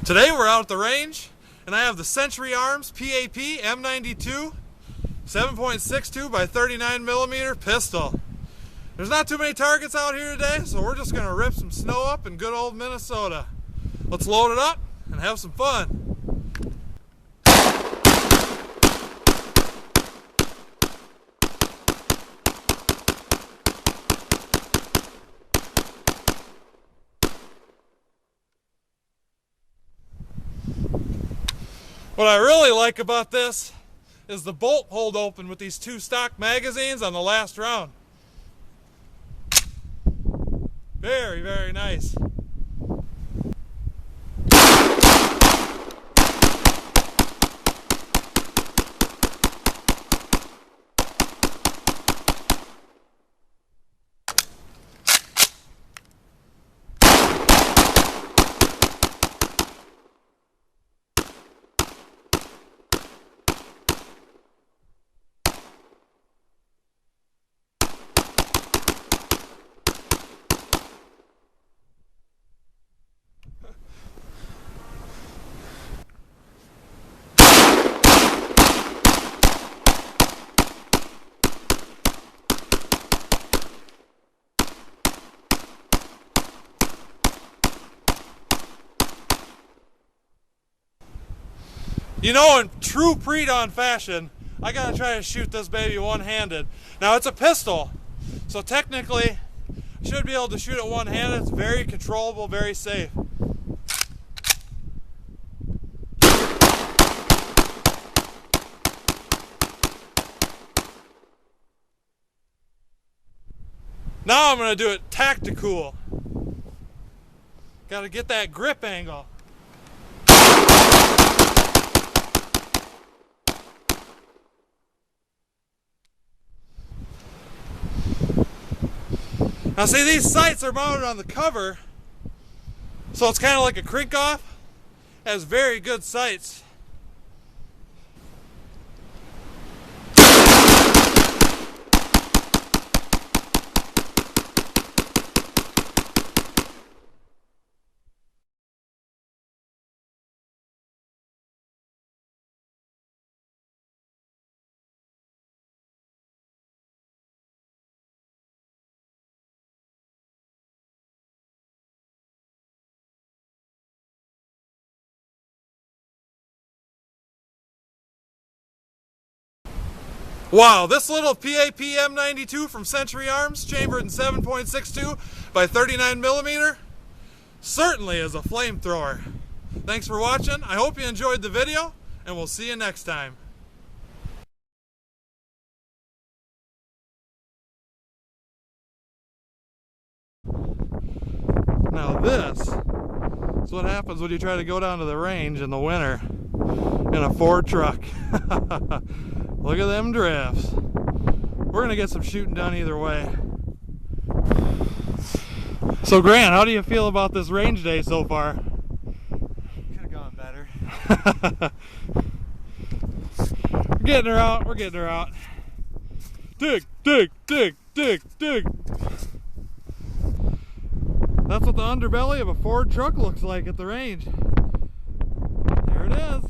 Today we're out at the range and I have the Century Arms PAP M92 7.62x39mm pistol. There's not too many targets out here today, so we're just going to rip some snow up in good old Minnesota. Let's load it up and have some fun. What I really like about this is the bolt hold open with these two stock magazines on the last round. Very, very nice. You know, in true pre-dawn fashion, I gotta try to shoot this baby one-handed. Now it's a pistol, so technically I should be able to shoot it one-handed. It's very controllable, very safe. Now I'm gonna do it tactical. Gotta get that grip angle. Now see, these sights are mounted on the cover, so it's kind of like a crink off. It has very good sights. Wow, this little PAP M92 from Century Arms, chambered in 7.62x39mm, certainly is a flamethrower. Thanks for watching. I hope you enjoyed the video, and we'll see you next time. Now this is what happens when you try to go down to the range in the winter in a Ford truck. Look at them drifts. We're gonna get some shooting done either way. So Grant, how do you feel about this range day so far? Could have gone better. We're getting her out, we're getting her out. Dig, dig, dig, dig, dig. That's what the underbelly of a Ford truck looks like at the range. There it is.